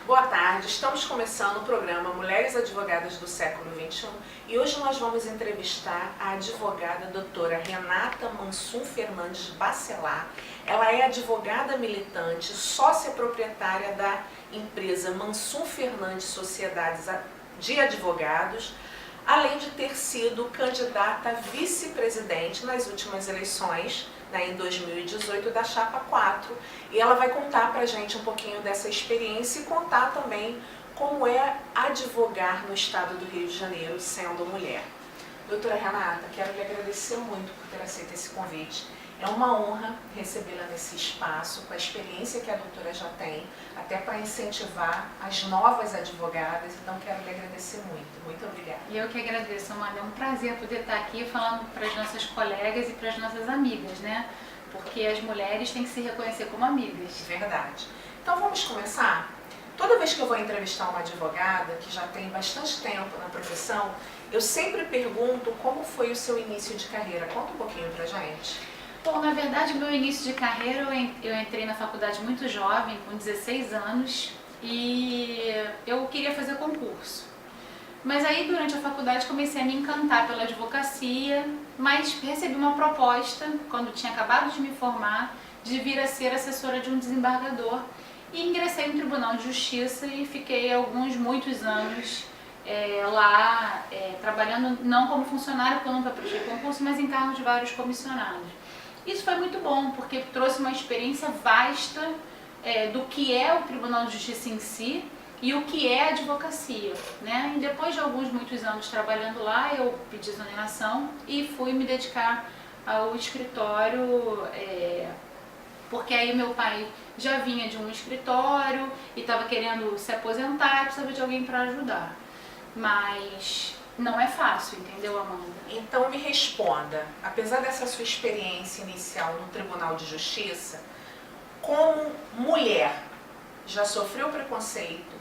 Boa tarde, estamos começando o programa Mulheres Advogadas do Século XXI e hoje nós vamos entrevistar a advogada doutora Renata Mansum Fernandes Bacelar. Ela é advogada militante, sócia proprietária da empresa Mansum Fernandes Sociedades de Advogados, além de ter sido candidata a vice-presidente nas últimas eleições, em 2018, da Chapa 4. E ela vai contar pra gente um pouquinho dessa experiência e contar também como é advogar no estado do Rio de Janeiro, sendo mulher. Doutora Renata, quero lhe agradecer muito por ter aceito esse convite. É uma honra recebê-la nesse espaço, com a experiência que a doutora já tem, até para incentivar as novas advogadas. Então, quero lhe agradecer muito. Muito obrigada. E eu que agradeço, Amanda. É um prazer poder estar aqui falando para as nossas colegas e para as nossas amigas, né? Porque as mulheres têm que se reconhecer como amigas. Verdade. Então, vamos começar? Toda vez que eu vou entrevistar uma advogada que já tem bastante tempo na profissão, eu sempre pergunto como foi o seu início de carreira. Conta um pouquinho pra gente. Bom, na verdade, meu início de carreira, eu entrei na faculdade muito jovem, com 16 anos, e eu queria fazer concurso. Mas aí, durante a faculdade, comecei a me encantar pela advocacia, mas recebi uma proposta, quando tinha acabado de me formar, de vir a ser assessora de um desembargador, e ingressei no Tribunal de Justiça e fiquei muitos anos lá, trabalhando não como funcionária, porque eu nunca prestei concurso, mas em cargos de vários comissionados. Isso foi muito bom, porque trouxe uma experiência vasta do que é o Tribunal de Justiça em si e o que é a advocacia, né? E depois de muitos anos trabalhando lá, eu pedi exoneração e fui me dedicar ao escritório, porque aí meu pai já vinha de um escritório e estava querendo se aposentar e precisava de alguém para ajudar. Mas não é fácil, entendeu, Amanda? Então me responda, apesar dessa sua experiência inicial no Tribunal de Justiça, como mulher, já sofreu preconceito,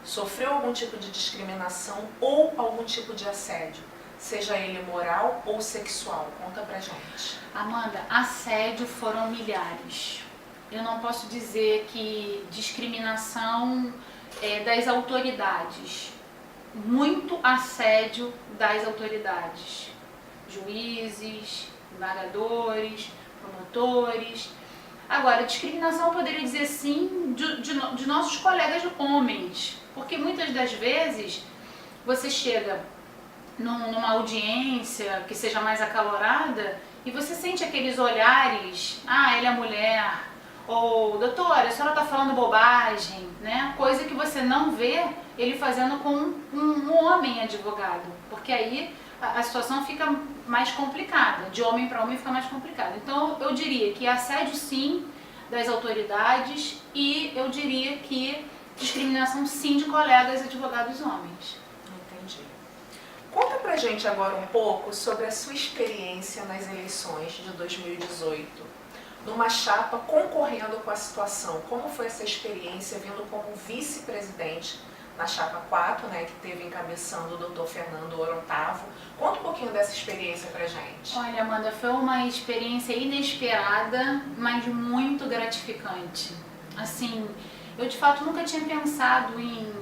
sofreu algum tipo de discriminação ou algum tipo de assédio, seja ele moral ou sexual? Conta pra gente. Amanda, assédio foram milhares. Eu não posso dizer que discriminação das autoridades. Muito assédio das autoridades, juízes, embargadores, promotores. Agora, discriminação eu poderia dizer sim de nossos colegas homens, porque muitas das vezes você chega numa audiência que seja mais acalorada e você sente aqueles olhares, ele é mulher, ou doutora, a senhora está falando bobagem, né? Coisa que você não vê ele fazendo com um homem advogado, porque aí a situação fica mais complicada, de homem para homem fica mais complicada. Então eu diria que assédio sim das autoridades e eu diria que discriminação sim de colegas advogados homens. Entendi. Conta pra gente agora um pouco sobre a sua experiência nas eleições de 2018. Numa chapa concorrendo com a situação. Como foi essa experiência vindo como vice-presidente na Chapa 4, que teve encabeçando o Dr. Fernando Orotavo? Conta um pouquinho dessa experiência pra gente. Olha, Amanda, foi uma experiência inesperada, mas muito gratificante. Assim, eu de fato nunca tinha pensado em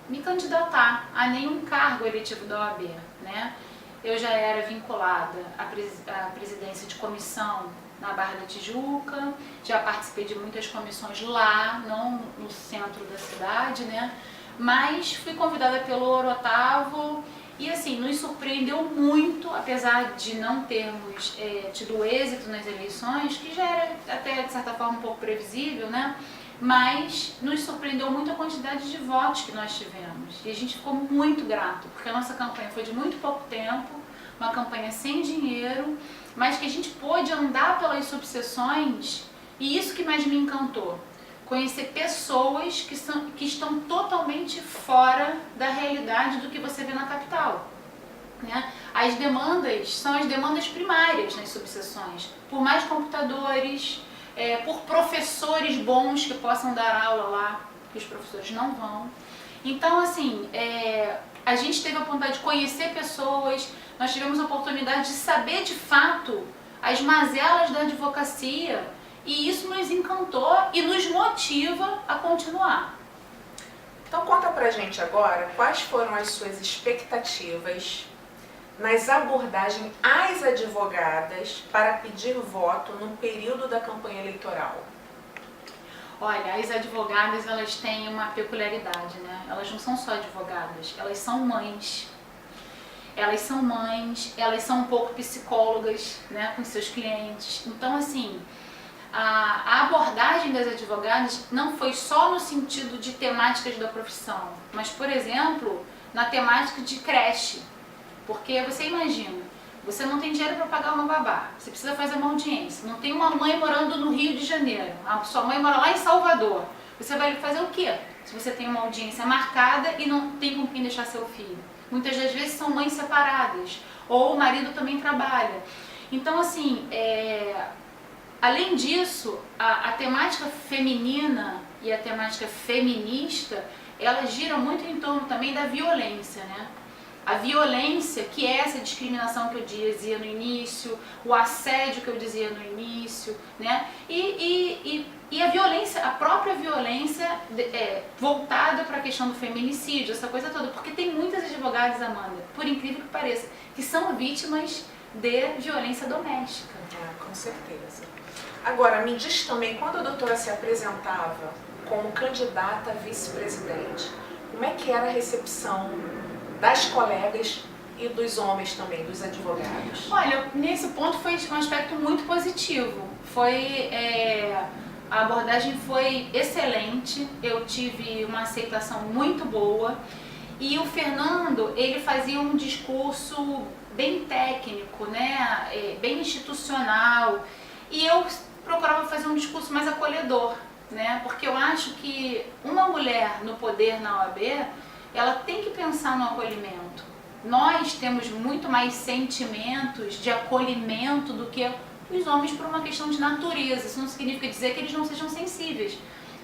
me candidatar a nenhum cargo eletivo da OAB, né? Eu já era vinculada à presidência de comissão na Barra da Tijuca, já participei de muitas comissões lá, não no centro da cidade, né? Mas fui convidada pelo Orotavo e assim, nos surpreendeu muito, apesar de não termos tido êxito nas eleições, que já era até de certa forma um pouco previsível, né? Mas nos surpreendeu muito a quantidade de votos que nós tivemos e a gente ficou muito grato, porque a nossa campanha foi de muito pouco tempo, uma campanha sem dinheiro, mas que a gente pôde andar pelas subseções e isso que mais me encantou, conhecer pessoas que estão totalmente fora da realidade do que você vê na capital, né? As demandas são as demandas primárias nas subseções, por mais computadores, por professores bons que possam dar aula lá, que os professores não vão. Então, assim, a gente teve a oportunidade de conhecer pessoas, nós tivemos a oportunidade de saber de fato as mazelas da advocacia e isso nos encantou e nos motiva a continuar. Então conta pra gente agora quais foram as suas expectativas nas abordagens às advogadas para pedir voto no período da campanha eleitoral. Olha, as advogadas, elas têm uma peculiaridade, né? Elas não são só advogadas, elas são mães. Elas são mães, elas são um pouco psicólogas, né, com seus clientes. Então, assim, a abordagem das advogadas não foi só no sentido de temáticas da profissão, mas, por exemplo, na temática de creche. Porque você imagina, você não tem dinheiro para pagar uma babá, você precisa fazer uma audiência, não tem uma mãe morando no Rio de Janeiro, a sua mãe mora lá em Salvador. Você vai fazer o quê se você tem uma audiência marcada e não tem com quem deixar seu filho? Muitas das vezes são mães separadas, ou o marido também trabalha. Então, assim, além disso, a temática feminina e a temática feminista, ela gira muito em torno também da violência, né? A violência, que é essa discriminação que eu dizia no início, o assédio que eu dizia no início, né? E a violência, a própria violência voltada para a questão do feminicídio, essa coisa toda. Porque tem muitas advogadas, Amanda, por incrível que pareça, que são vítimas de violência doméstica. Com certeza. Agora, me diz também, quando a doutora se apresentava como candidata a vice-presidente, como é que era a recepção das colegas e dos homens também, dos advogados? Olha, nesse ponto foi um aspecto muito positivo. A abordagem foi excelente, eu tive uma aceitação muito boa e o Fernando, ele fazia um discurso bem técnico, né, bem institucional, e eu procurava fazer um discurso mais acolhedor, né, porque eu acho que uma mulher no poder na OAB, ela tem que pensar no acolhimento. Nós temos muito mais sentimentos de acolhimento do que os homens por uma questão de natureza. Isso não significa dizer que eles não sejam sensíveis,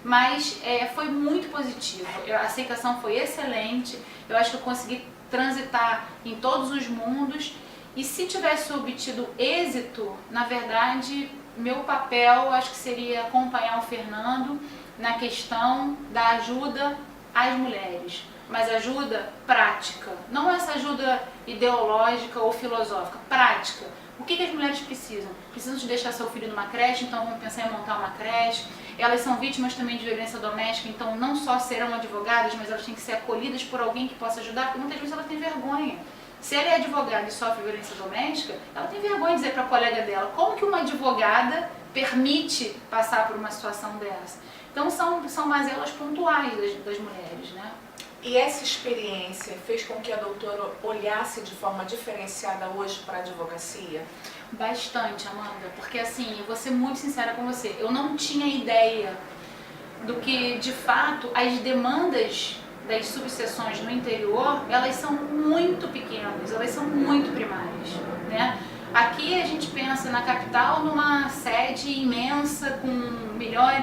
mas foi muito positivo. A aceitação foi excelente, eu acho que eu consegui transitar em todos os mundos e se tivesse obtido êxito, na verdade, meu papel acho que seria acompanhar o Fernando na questão da ajuda às mulheres. Mas ajuda prática, não essa ajuda ideológica ou filosófica, prática. O que as mulheres precisam? Precisam de deixar seu filho numa creche, então vamos pensar em montar uma creche. Elas são vítimas também de violência doméstica, então não só serão advogadas, mas elas têm que ser acolhidas por alguém que possa ajudar, porque muitas vezes elas têm vergonha. Se ela é advogada e sofre violência doméstica, ela tem vergonha de dizer para a colega dela como que uma advogada permite passar por uma situação dessa. Então são mazelas pontuais das mulheres, né? E essa experiência fez com que a doutora olhasse de forma diferenciada hoje para a advocacia? Bastante, Amanda, porque assim, eu vou ser muito sincera com você, eu não tinha ideia do que, de fato, as demandas das subseções no interior, elas são muito pequenas, elas são muito primárias, né? Aqui a gente pensa na capital numa sede imensa com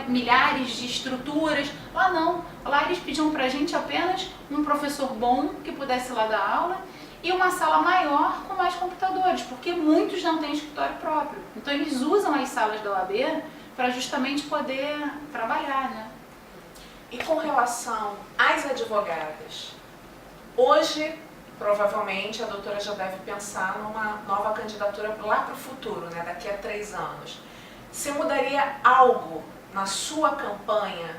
milhares de estruturas. Lá não, lá eles pediam pra gente apenas um professor bom que pudesse lá dar aula e uma sala maior com mais computadores, porque muitos não têm escritório próprio. Então eles usam as salas da OAB para justamente poder trabalhar, né? E com relação às advogadas, hoje provavelmente a doutora já deve pensar numa nova candidatura lá para o futuro, né, daqui a 3 anos. Você mudaria algo na sua campanha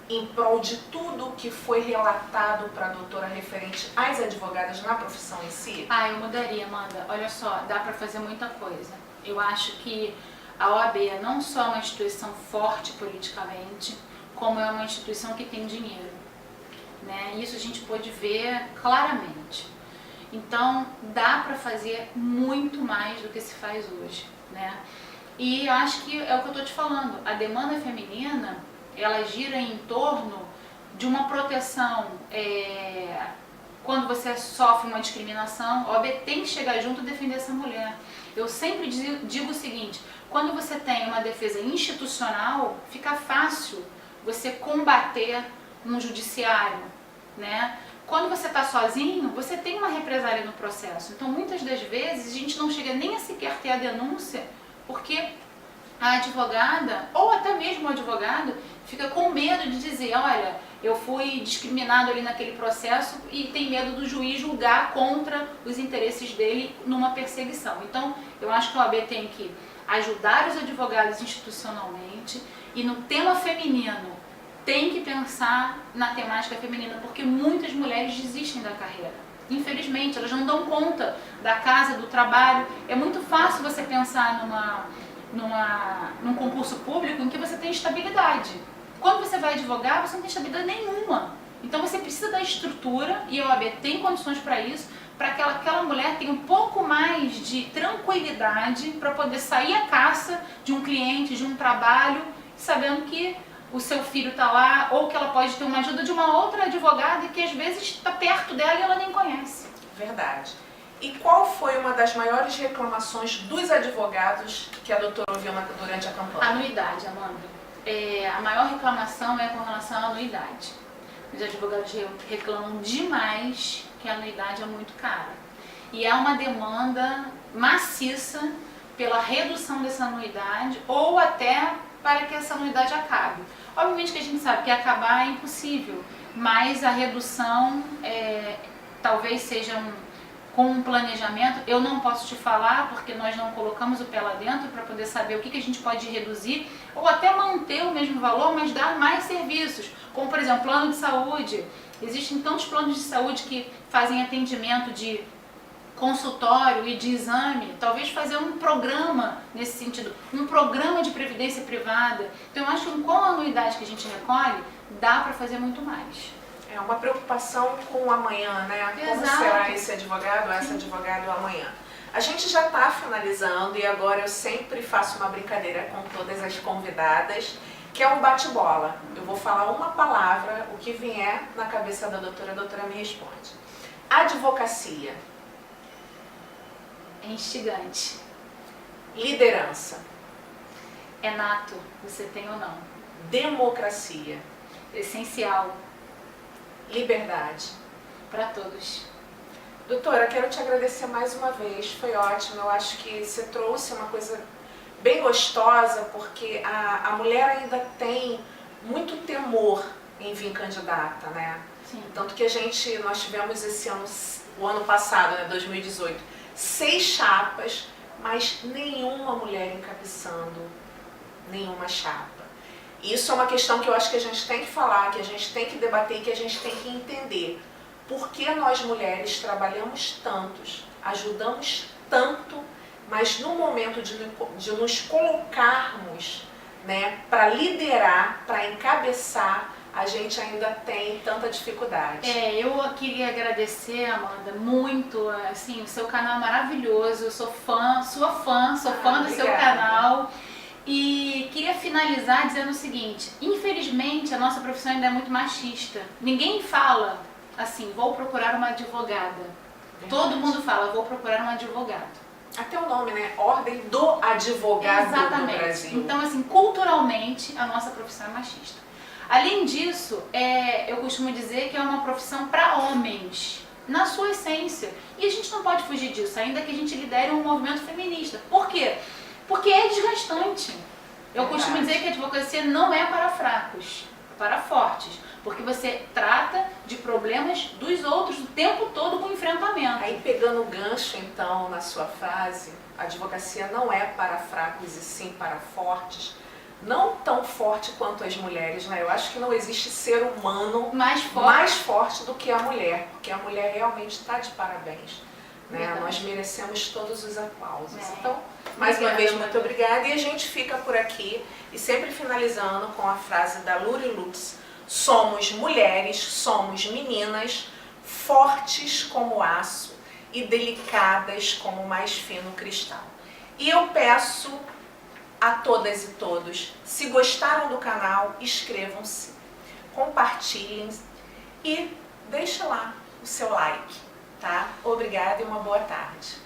em prol de tudo que foi relatado para a doutora referente às advogadas na profissão em si? Eu mudaria, Amanda. Olha só, dá para fazer muita coisa. Eu acho que a OAB não só é uma instituição forte politicamente, como é uma instituição que tem dinheiro, né? Isso a gente pôde ver claramente. Então, dá para fazer muito mais do que se faz hoje, né? E acho que é o que eu estou te falando, a demanda feminina, ela gira em torno de uma proteção, quando você sofre uma discriminação, a OAB tem que chegar junto e defender essa mulher. Eu sempre digo o seguinte, quando você tem uma defesa institucional, fica fácil você combater um judiciário, né? Quando você está sozinho, você tem uma represália no processo. Então, muitas das vezes, a gente não chega nem a sequer ter a denúncia, porque a advogada, ou até mesmo o advogado, fica com medo de dizer, olha, eu fui discriminado ali naquele processo e tem medo do juiz julgar contra os interesses dele numa perseguição. Então, eu acho que a OAB tem que ajudar os advogados institucionalmente e no tema feminino tem que pensar na temática feminina, porque muitas mulheres desistem da carreira. Infelizmente, elas não dão conta da casa, do trabalho. É muito fácil você pensar num concurso público em que você tem estabilidade. Quando você vai advogar, você não tem estabilidade nenhuma. Então você precisa da estrutura, e a OAB tem condições para isso, para que aquela mulher tenha um pouco mais de tranquilidade para poder sair à caça de um cliente, de um trabalho, sabendo que o seu filho está lá, ou que ela pode ter uma ajuda de uma outra advogada que às vezes está perto dela e ela nem conhece. Verdade. E qual foi uma das maiores reclamações dos advogados que a doutora ouviu durante a campanha? Anuidade, Amanda. A maior reclamação é com relação à anuidade. Os advogados reclamam demais que a anuidade é muito cara. E há uma demanda maciça pela redução dessa anuidade ou até para que essa anuidade acabe. Obviamente que a gente sabe que acabar é impossível, mas a redução talvez seja com um planejamento. Eu não posso te falar porque nós não colocamos o pé lá dentro para poder saber o que a gente pode reduzir ou até manter o mesmo valor, mas dar mais serviços, como por exemplo plano de saúde. Existem tantos planos de saúde que fazem atendimento de consultório e de exame, talvez fazer um programa nesse sentido, um programa de previdência privada. Então eu acho que com a anuidade que a gente recolhe, dá para fazer muito mais. É uma preocupação com o amanhã, né? Como Exato. será esse advogado ou essa advogada amanhã? A gente já está finalizando e agora eu sempre faço uma brincadeira com todas as convidadas, que é um bate-bola. Eu vou falar uma palavra, o que vier na cabeça da doutora, a doutora me responde. Advocacia. É instigante. Liderança. É nato, você tem ou não. Democracia. Essencial. Liberdade. Para todos. Doutora, quero te agradecer mais uma vez, foi ótimo. Eu acho que você trouxe uma coisa bem gostosa, porque a mulher ainda tem muito temor em vir candidata, né? Sim. Tanto que nós tivemos esse ano, o ano passado, né, 2018, 6 chapas, mas nenhuma mulher encabeçando nenhuma chapa. Isso é uma questão que eu acho que a gente tem que falar, que a gente tem que debater, que a gente tem que entender. Por que nós mulheres trabalhamos tantos, ajudamos tanto, mas no momento de nos colocarmos, né, para liderar, para encabeçar, a gente ainda tem tanta dificuldade. Eu queria agradecer, Amanda, muito, assim, o seu canal é maravilhoso, eu sou fã, sou fã do obrigada. seu canal. E queria finalizar dizendo o seguinte, infelizmente a nossa profissão ainda é muito machista. Ninguém fala assim, vou procurar uma advogada. Verdade. Todo mundo fala, vou procurar um advogado. Até o nome, né? Ordem do Advogado Exatamente. do Brasil. Então, assim, culturalmente a nossa profissão é machista. Além disso, eu costumo dizer que é uma profissão para homens, na sua essência. E a gente não pode fugir disso, ainda que a gente lidere um movimento feminista. Por quê? Porque é desgastante. Eu costumo dizer que a advocacia não é para fracos, é para fortes. Porque você trata de problemas dos outros o tempo todo com enfrentamento. Aí pegando o gancho então na sua frase, a advocacia não é para fracos e sim para fortes. Não tão forte quanto as mulheres, né? Eu acho que não existe ser humano mais forte do que a mulher, porque a mulher realmente está de parabéns. Né? Nós merecemos todos os aplausos. Então, mais uma vez, muito obrigada. E a gente fica por aqui e sempre finalizando com a frase da Luri Lutz: somos mulheres, somos meninas, fortes como aço e delicadas como o mais fino cristal. E eu peço a todas e todos, se gostaram do canal, inscrevam-se, compartilhem e deixem lá o seu like, tá? Obrigada e uma boa tarde.